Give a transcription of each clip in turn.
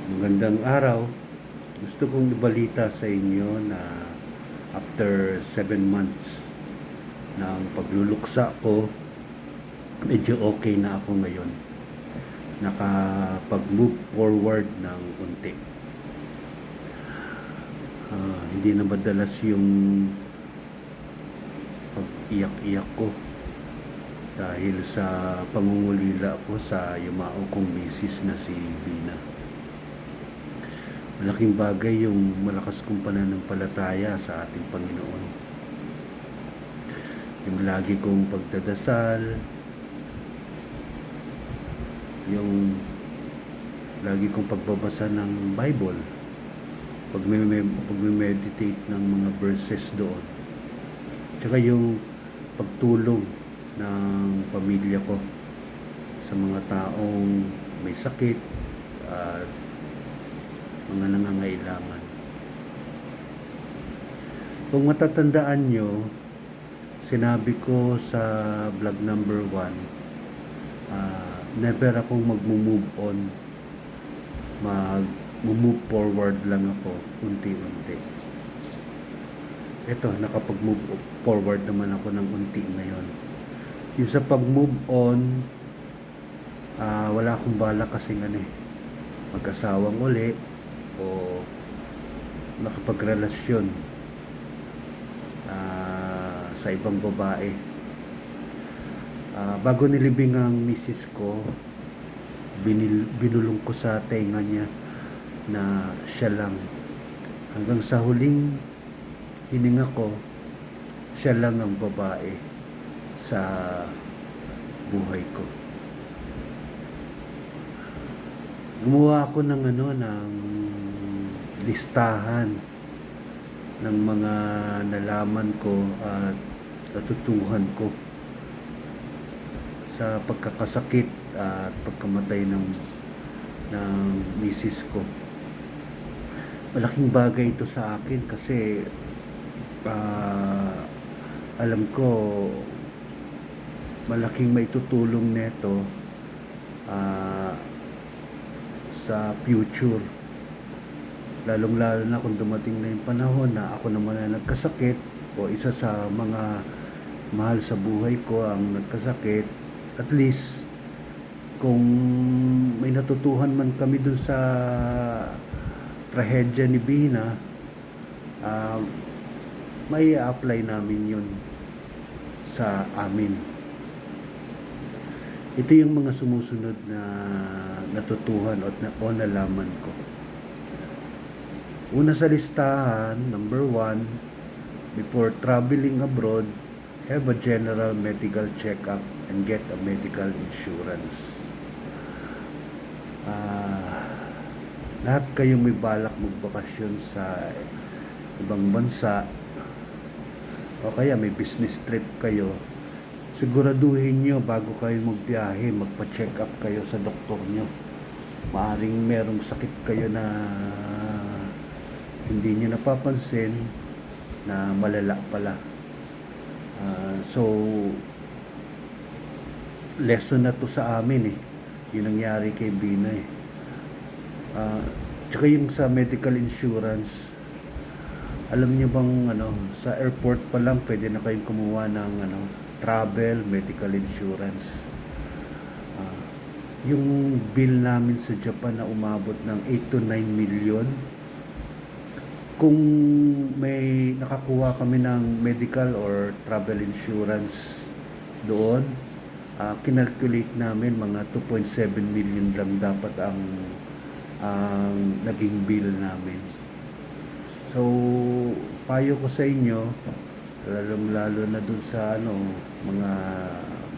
Magandang araw. Gusto kong ibalita sa inyo na after 7 months ng pagluluksa ko, medyo okay na ako ngayon. Nakapag-move forward ng unti. Hindi na madalas yung pag-iyak-iyak ko dahil sa pangungulila ko sa yumao kong misis na si Bina. Malaking bagay yung malakas kong pananampalataya sa ating Panginoon. Yung lagi kong pagdadasal, yung lagi kong pagbabasa ng Bible, pag-meditate ng mga verses doon. Tsaka yung pagtulong ng pamilya ko sa mga taong may sakit at mga nangangailangan. Kung matatandaan nyo, sinabi ko sa vlog number 1, never akong mag-move on. Mag-move forward lang ako, unti-unti. Ito, nakapag-move forward naman ako ng unti ngayon. Yung sa pag-move on, wala akong balak kasi mag-asawang uli o nakapagrelasyon sa ibang babae. Bago nilibing ang misis ko, binulong ko sa tenga niya na siya lang. Hanggang sa huling hininga ko, siya lang ang babae sa buhay ko. Gumawa ako ng listahan ng mga nalaman ko at natutuhan ko sa pagkakasakit at pagkamatay ng misis ko. Malaking bagay ito sa akin kasi alam ko malaking maitutulong nito sa future, lalong-lalo na kung dumating na yung panahon na ako naman na nagkasakit o isa sa mga mahal sa buhay ko ang nagkasakit. At least kung may natutuhan man kami dun sa trahedya ni Bina, may apply namin yun sa amin. Ito yung mga sumusunod na natutuhan o nalaman ko. Una sa listahan, number 1, before traveling abroad, have a general medical check-up and get a medical insurance. Lahat kayong may balak magbakasyon sa ibang bansa o kaya may business trip kayo, siguraduhin nyo bago kayo magbiyahe, magpa-check up kayo sa doktor nyo. Maaring merong sakit kayo na hindi nyo napapansin na malala pala. So lesson na to sa amin yung nangyari kay Bina tsaka yung sa medical insurance, alam niyo bang sa airport pa lang pwede na kayong kumuha ng travel medical insurance. Yung bill namin sa Japan na umabot ng 8 to 9 million, kung may nakakuha kami ng medical or travel insurance doon, kinalculate namin mga 2.7 million lang dapat ang naging bill namin. So payo ko sa inyo, lalong-lalo na dun sa mga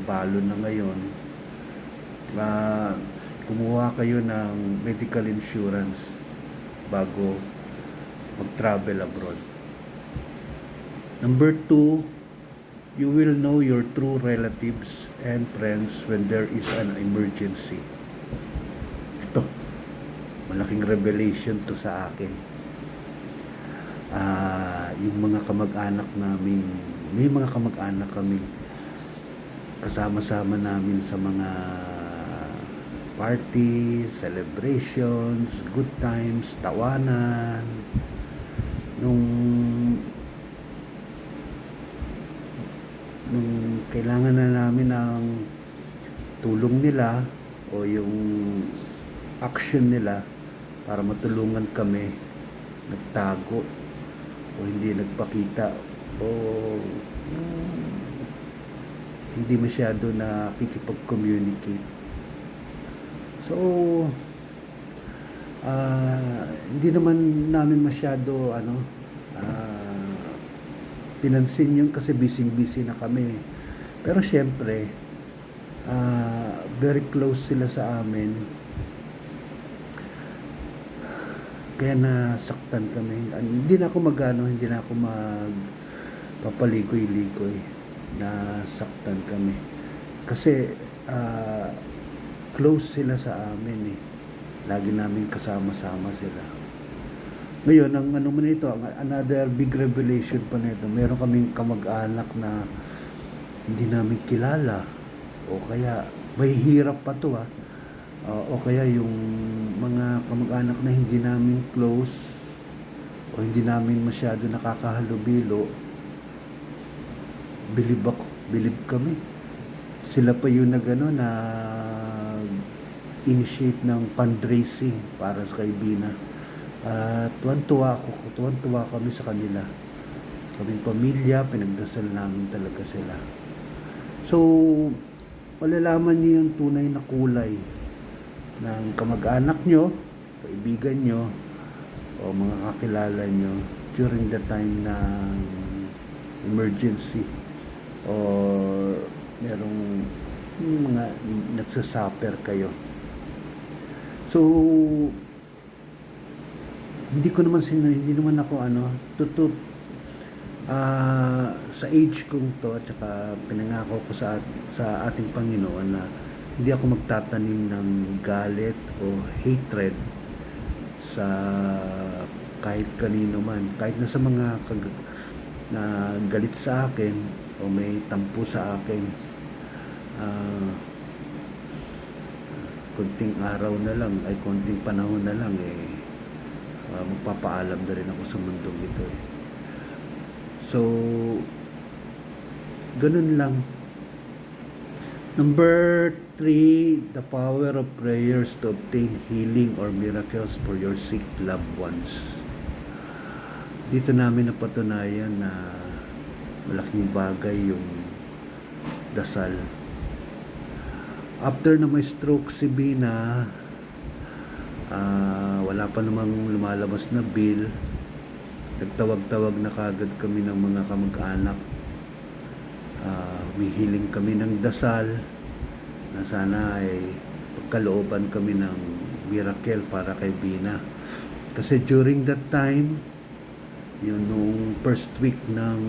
balo na ngayon, kumuha kayo ng medical insurance bago mag-travel abroad. Number 2, you will know your true relatives and friends when there is an emergency. Ito, malaking revelation to sa akin. Yung mga kamag-anak namin, may mga kamag-anak kami kasama-sama namin sa mga parties, celebrations, good times, tawanan. Nung kailangan na namin ng tulong nila o yung action nila para matulungan kami, nagtago o hindi nagpakita o hindi masyado nakikipag-communicate. So, hindi naman namin masyado pinansin yun kasi busy-busy na kami. Pero syempre, very close sila sa amin. Kaya nasaktan kami. Hindi na ako hindi na ako magpapaligoy-ligoy. Nasaktan kami. Kasi close sila sa amin eh. Lagi namin kasama-sama sila. Ngayon, ang ano man ito, another big revelation pa nito. Meron kaming kamag-anak na hindi namin kilala. O kaya, may hirap pa to o kaya yung mga kamag-anak na hindi namin close o hindi namin masyado nakakahalubilo, bilib kami. Sila pa yung initiate ng fundraising para sa kay Bina. Tuwan-tuwa kami sa kanila. Kaming pamilya, pinagdasal namin talaga sila. So, malalaman niyo yung tunay na kulay ng kamag-anak nyo, kaibigan nyo, o mga kakilala nyo during the time ng emergency or merong mga nagsasuffer kayo. So, hindi naman ako sa age kong to at saka pinangako ko sa ating Panginoon na hindi ako magtatanim ng galit o hatred sa kahit kanino man, kahit na sa mga na galit sa akin o may tampo sa akin. Konting araw na lang ay konting panahon na lang magpapaalam na rin ako sa mundong ito eh. So, ganun lang. Number 3, the power of prayers to obtain healing or miracles for your sick loved ones. Dito namin napatunayan na malaking bagay yung dasal. After na may stroke si Bina, wala pa namang lumalabas na bill, nagtawag-tawag na kagad kami ng mga kamag-anak. Humihiling kami ng dasal na sana ay pagkalooban kami ng miracle para kay Bina. Kasi during that time, yun nung first week ng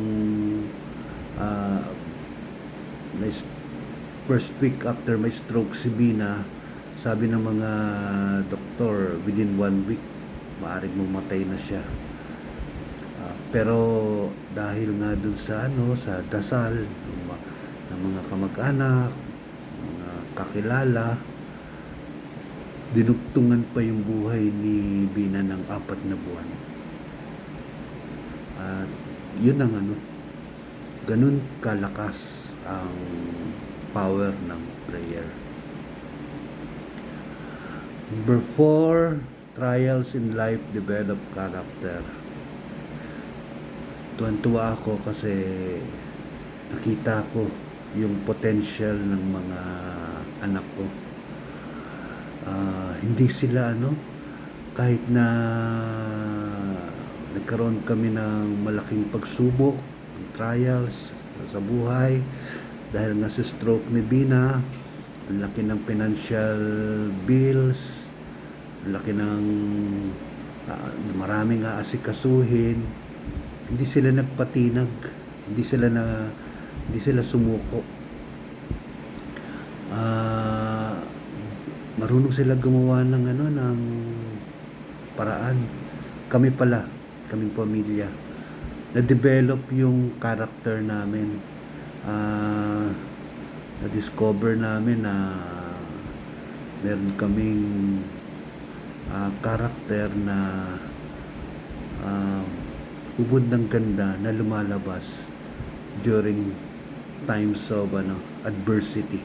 first week after may stroke si Bina, sabi ng mga doktor within 1 week maaaring mamatay na siya. Pero dahil nga dun sa sa dasal ng mga kamag-anak, mga kakilala, dinugtungan pa yung buhay ni Bina ng 4 na buwan. At yun ang ganun kalakas ang power ng prayer. Number 4, trials in life develop character. Tuwan-tuwa ako kasi nakita ko yung potential ng mga anak ko. Hindi sila kahit na nagkaroon kami ng malaking pagsubok, trials sa buhay, dahil nga sa stroke ni Bina, ang laki ng financial bills, ang laki ng maraming aasikasuhin. Hindi sila nagpatinag, hindi sila sumuko. Marunong sila gumawa ng paraan. Kaming pamilya, na-develop yung character namin. Na-discover namin na Meron kaming karakter na uh, ubod ng ganda na lumalabas during times of adversity,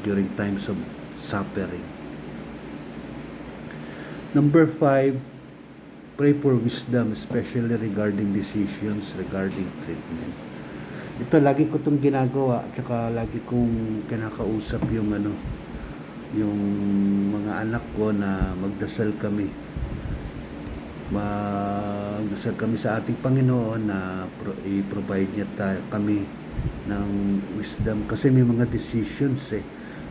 during times of suffering. Number 5, pray for wisdom, especially regarding decisions, regarding treatment. Ito, lagi ko itong ginagawa, at saka lagi kong kinakausap yung yung mga anak ko na magdasal kami sa ating Panginoon na i-provide niya kami ng wisdom, kasi may mga decisions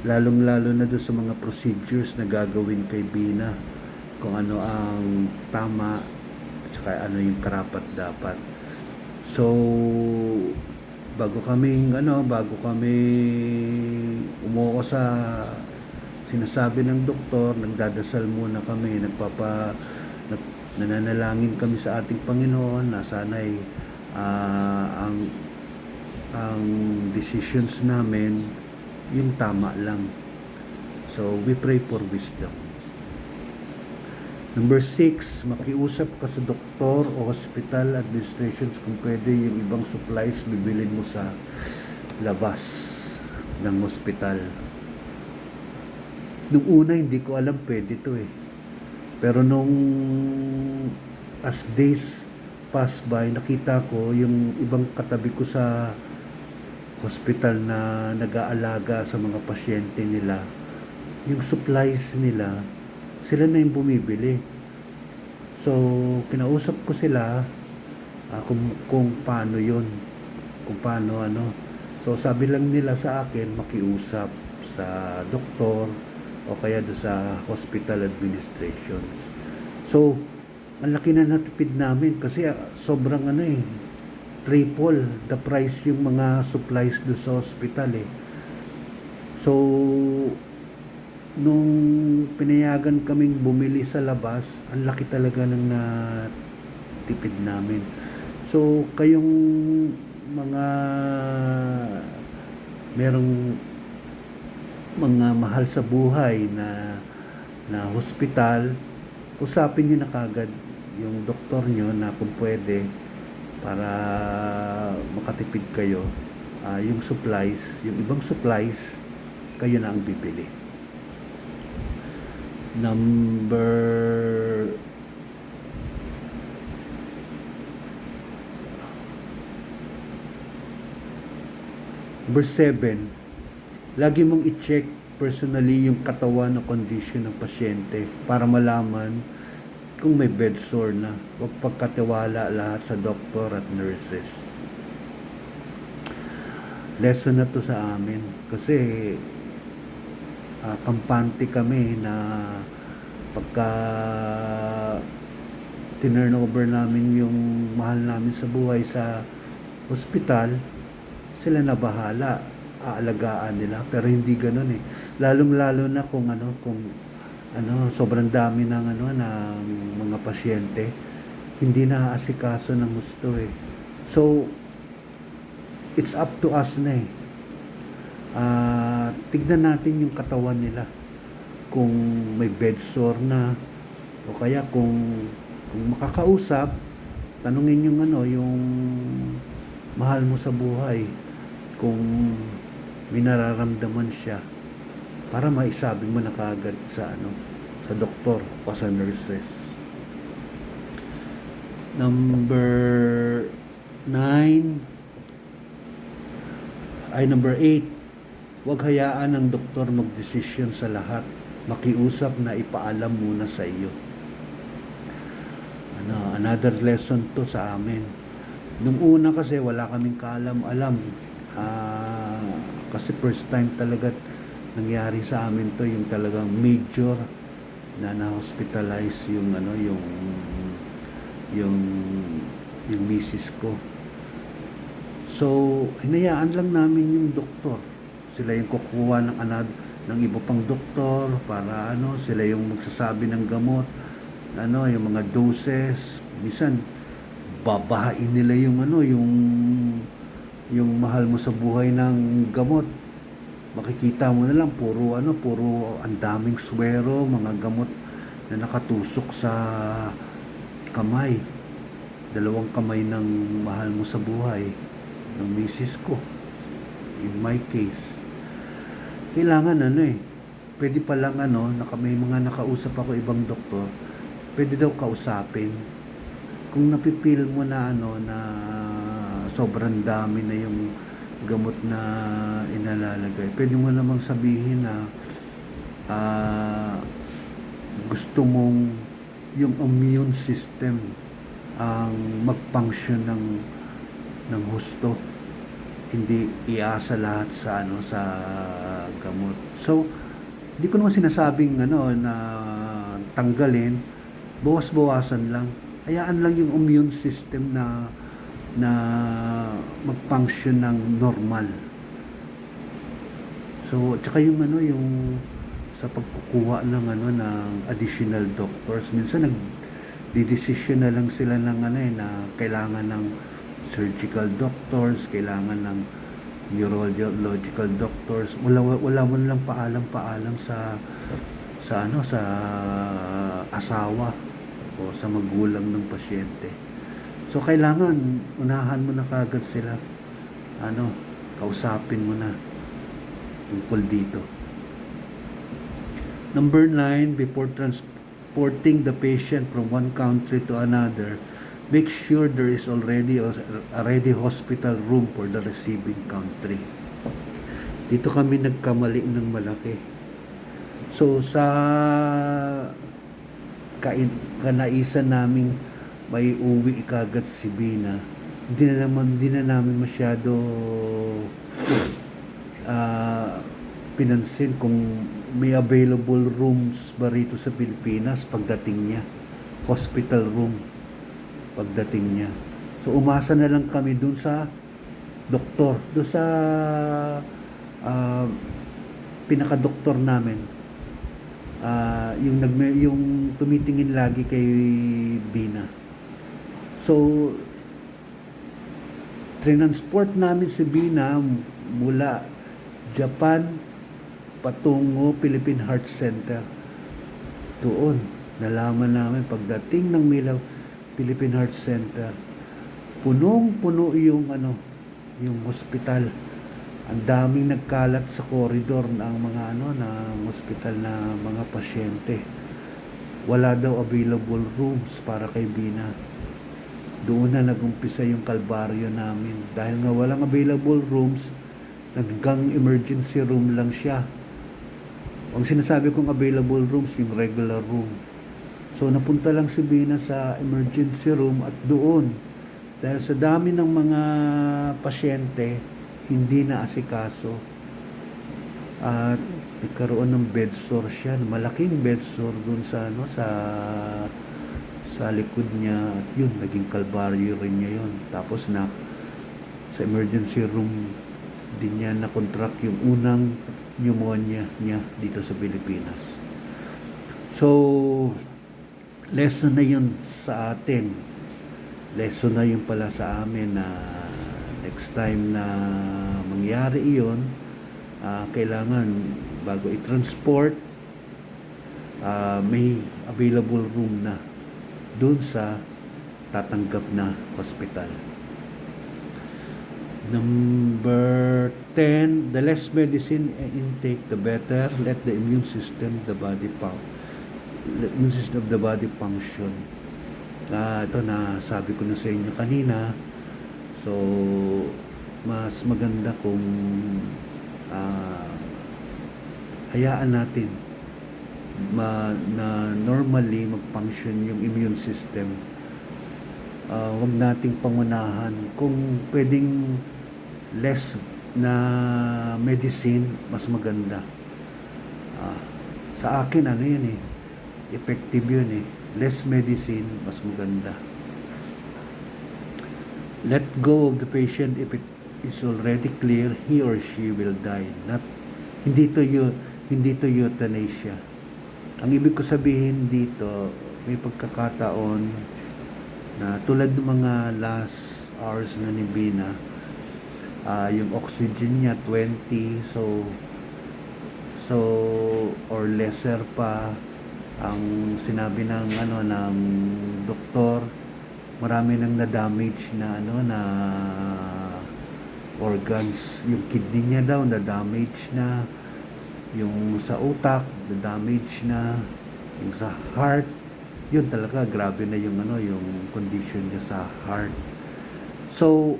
lalong lalo na doon sa mga procedures na gagawin kay Bina, kung ano ang tama at saka ano yung karapat dapat. So bago kami umuo sa sinasabi ng doktor, nagdadasal muna kami, nananalangin kami sa ating Panginoon na sana'y ang decisions namin yung tama lang. So we pray for wisdom. Number 6, makiusap ka sa doktor o hospital administrations kung pwede yung ibang supplies bibilin mo sa labas ng hospital. Nung una hindi ko alam pwede to pero nung as days pass by, nakita ko yung ibang katabi ko sa hospital na nag-aalaga sa mga pasyente nila, yung supplies nila sila na yung bumibili. So kinausap ko sila kung paano yun, kung paano so sabi lang nila sa akin makiusap sa doktor o kaya do sa hospital administrations. So ang laki na natipid namin kasi sobrang triple the price yung mga supplies do sa hospital So nung pinayagan kaming bumili sa labas, ang laki talaga ng natipid namin. So kayong mga merong mga mahal sa buhay na hospital, usapin nyo na kagad yung doktor nyo na kung pwede para makatipid kayo, yung supplies, yung ibang supplies kayo na ang bibili. Number 7, lagi mong i-check personally yung katawan o condition ng pasyente para malaman kung may bed sore na. Huwag pagkatiwala lahat sa doktor at nurses. Lesson na to sa amin kasi kampante kami na pagka tinurnover namin yung mahal namin sa buhay sa hospital, sila na bahala, aalagaan nila, pero hindi ganoon lalong lalo na kung sobrang dami ng ng mga pasyente, hindi na aasikaso ng gusto so it's up to us na tignan natin yung katawan nila kung may bed sore na o kaya kung makakausap, tanungin yung yung mahal mo sa buhay kung may nararamdaman siya para maisabi mo na kaagad sa sa doktor o sa nurses. Number 8, huwag hayaan ng doktor magdesisyon sa lahat. Makiusap na ipaalam muna sa iyo. Another lesson to sa amin. Nung una kasi wala kaming kaalam-alam. Kasi first time talaga nangyari sa amin to, yung talagang major na na-hospitalize yung yung misis ko. So hinayaan lang namin yung doktor, sila yung kukuha ng iba pang doktor para sila yung magsasabi ng gamot, yung mga doses. Minsan babahain nila yung yung mahal mo sa buhay ng gamot makikita mo na lang puro ang daming swero, mga gamot na nakatusok sa kamay. Dalawang kamay ng mahal mo sa buhay, ng misis ko. In my case, kailangan pwede pa lang may mga nakausap ako ibang doktor, pwede daw kausapin. Kung napipil mo na na sobrang dami na yung gamot na inalalagay, pwede mo namang sabihin na gusto mong yung immune system ang mag-function ng husto, hindi iasa lahat sa sa gamot. So hindi ko naman sinasabing na tanggalin, bawas-bawasan lang, hayaan lang yung immune system na mag-function ng normal. So tsaka yung yung sa pagkukuha ng ng additional doctors, minsan nagdidesisyon na lang sila ng na kailangan ng surgical doctors, kailangan ng neurological doctors. Wala mo lang paalam sa sa asawa o sa magulang ng pasyente. So kailangan unahan mo na kagad sila, kausapin mo na tungkol dito. Number 9, before transporting the patient from one country to another, make sure there is already a ready hospital room for the receiving country. Dito kami nagkamali ng malaki. So sa kanaisan naming may uwi kagad si Bina, hindi na namin masyado pinansin kung may available rooms ba rito sa Pilipinas pagdating niya, hospital room pagdating niya. So umasa na lang kami dun sa doktor, dun sa pinaka-doktor namin, yung tumitingin lagi kay Bina. So transport namin si Bina mula Japan patungo Philippine Heart Center. Doon nalaman namin pagdating ng Milaw Philippine Heart Center, punong-puno yung yung hospital. Ang daming nagkalat sa corridor ng mga ng hospital na mga pasyente. Wala daw available rooms para kay Bina. Doon na nagumpisa yung kalbaryo namin. Dahil nga walang available rooms, hanggang emergency room lang siya. Ang sinasabi kong available rooms, yung regular room. So napunta lang si Bina sa emergency room at doon, dahil sa dami ng mga pasyente, hindi na asikaso. At nagkaroon ng bed sore siya, malaking bed sore doon sa sa likod niya. At yun, naging kalbaryo rin niya yun. Tapos sa emergency room din niya na-contract yung unang pneumonia niya dito sa Pilipinas. So lesson na yun sa atin. Lesson na yun pala sa amin na next time na mangyari iyon, kailangan bago i-transport, may available room na doon sa tatanggap na hospital. Number 10, the less medicine intake, the better. Let the immune system of the body function. Ito na sabi ko na sa inyo kanina. So mas maganda kung hayaan natin na normally mag-function yung immune system. Huwag nating pangunahan. Kung pwedeng less na medicine, mas maganda. Sa akin yun effective yun less medicine, mas maganda. Let go of the patient if it is already clear he or she will die. Hindi to euthanasia. Ang ibig ko sabihin dito, may pagkakataon na tulad ng mga last hours na ni Bina, yung oxygen niya 20, so So, or lesser pa ang sinabi ng ng doktor, marami nang na-damage na na organs. Yung kidney niya daw na-damage na, yung sa utak na-damage na, yung sa heart, yun talaga grabe na yung yung condition niya sa heart. So,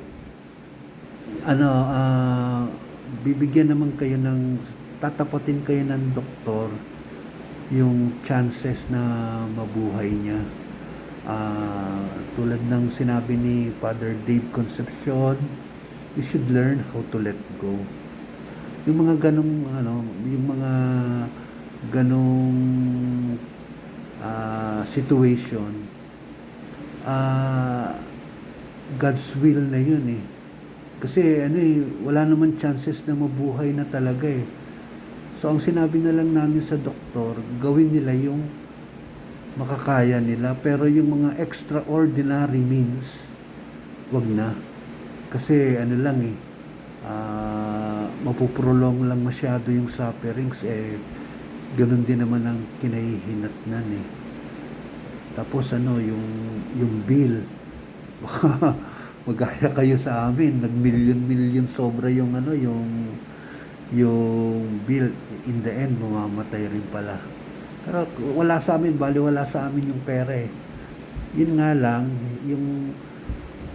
bibigyan naman kayo ng, tatapatin kayo ng doktor yung chances na mabuhay niya. Tulad ng sinabi ni Father Dave Concepcion, you should learn how to let go. Yung mga ganong yung mga ganong situation, God's will na yun eh. Kasi wala naman chances na mabuhay na talaga eh. So ang sinabi na lang namin sa doktor, gawin nila yung makakaya nila, pero yung mga extraordinary means, wag na. Kasi lang mapuprolong lang masyado yung sufferings eh. Ganun din naman ang kinahihinatnan eh. Tapos yung bill, baka magaya kayo sa amin, nag-million sobra yung yung bill, in the end mamamatay rin pala. Pero wala sa amin, wala sa amin yung pera eh. Yun nga lang, yung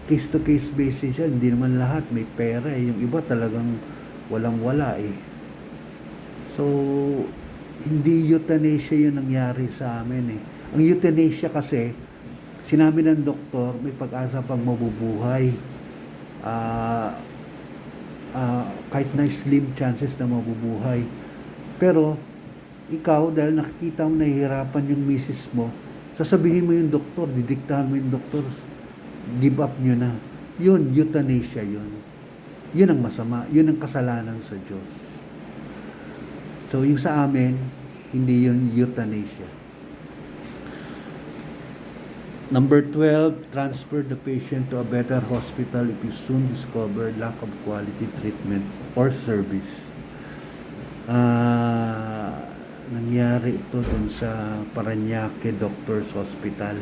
case to case basis yan, hindi naman lahat may pera eh. Yung iba talagang walang-wala eh. So, hindi euthanasia yung nangyari sa amin eh. Ang euthanasia kasi, sinabi ng doktor, may pag-asa pang mabubuhay. Kahit na slim chances na mabubuhay. Pero, ikaw, dahil nakikita mo nahihirapan yung misis mo, sasabihin mo yung doktor, didiktahan mo yung doktor, give up nyo na. Yun, euthanasia yun. Yun ang masama. Yun ang kasalanan sa Diyos. So, yung sa amin, hindi yun euthanasia. Number 12, transfer the patient to a better hospital if you soon discover lack of quality treatment or service. Nangyari ito dun sa Parañaque Doctors Hospital.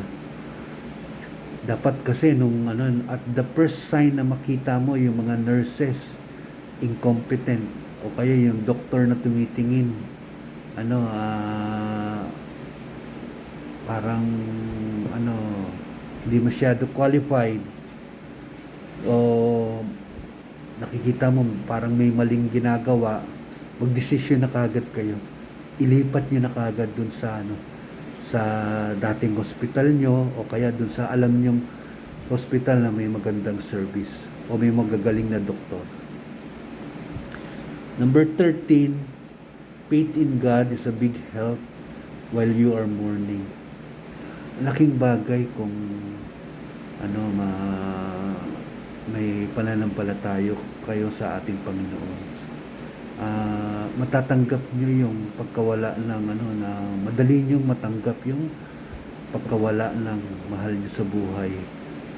Dapat kasi at the first sign na makita mo yung mga nurses incompetent o kaya yung doktor na tumitingin parang hindi masyado qualified o nakikita mo parang may maling ginagawa, magdesisyon na kagad kayo, ilipat nyo na kagad dun sa sa dating hospital nyo o kaya dun sa alam nyong hospital na may magandang service o may magagaling na doktor. Number 13, faith in God is a big help while you are mourning. Laking bagay kung may pananampalataya kayo sa ating Panginoon. Matatanggap nyo yung pagkawala ng na madali nyong matanggap yung pagkawala ng mahal nyo sa buhay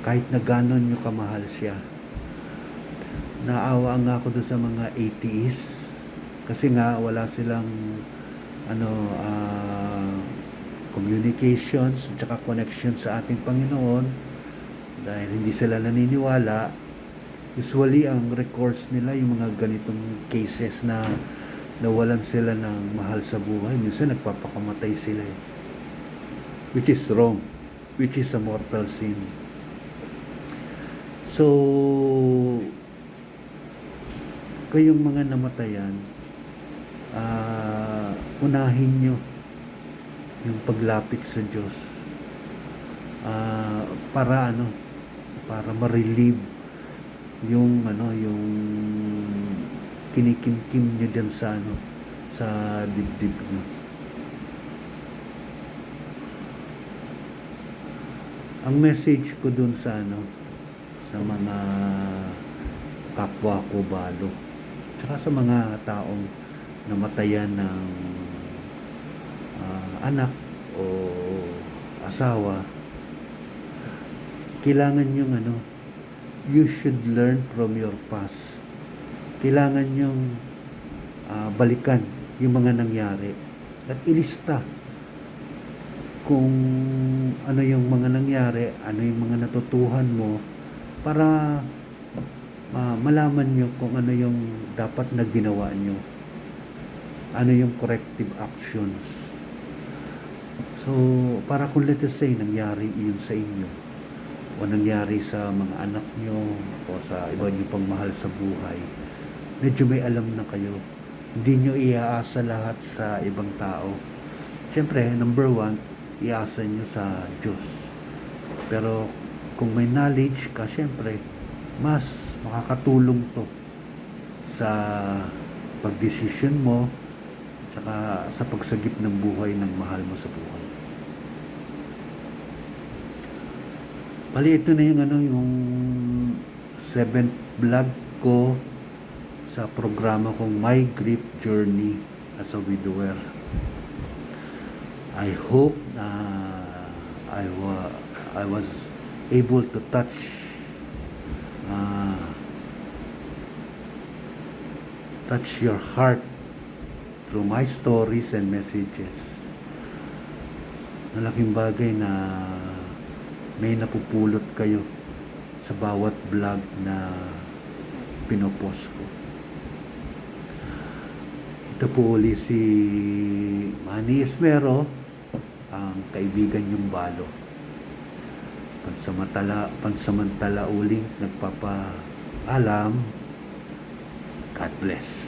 kahit na ganon nyo kamahal siya. Naawa nga ako doon sa mga atheists kasi nga wala silang communications at saka connection sa ating Panginoon dahil hindi sila naniniwala. Usually ang recourse nila yung mga ganitong cases na nawalan sila ng mahal sa buhay, minsan nagpapakamatay sila which is wrong, which is a mortal sin. So kayong mga namatayan, unahin nyo yung paglapit sa Diyos para para ma-relieve yung yung kinikimkim niyo diyan sa sa dibdib niyo. Ang message ko dun sa sa mga kapwa ko balo tsaka sa mga taong namatayan ng anak o asawa, kailangan yung you should learn from your past. Kailangan yung balikan yung mga nangyari at ilista kung ano yung mga nangyari, ano yung mga natutuhan mo para malaman nyo kung ano yung dapat na ginawa nyo, ano yung corrective actions. So, para kung let us say, nangyari yun sa inyo, o nangyari sa mga anak nyo, o sa iba nyo pang mahal sa buhay, medyo may alam na kayo. Hindi nyo iaasa lahat sa ibang tao. Siyempre, number one, iasa nyo sa Diyos. Pero kung may knowledge ka, siyempre, mas makakatulong to sa pagdesisyon mo, tsaka sa pagsagip ng buhay ng mahal mo sa buhay. Bali, ito na yung yung 7th vlog ko sa programa kong My Grief Journey as a Widower. I hope na I was able to touch your heart through my stories and messages. Malaking bagay na may napupulot kayo sa bawat vlog na pinopost ko. Ito po uli si Manny Esmero, ang kaibigan yung balo. Pansamantala uling nagpapaalam. God bless.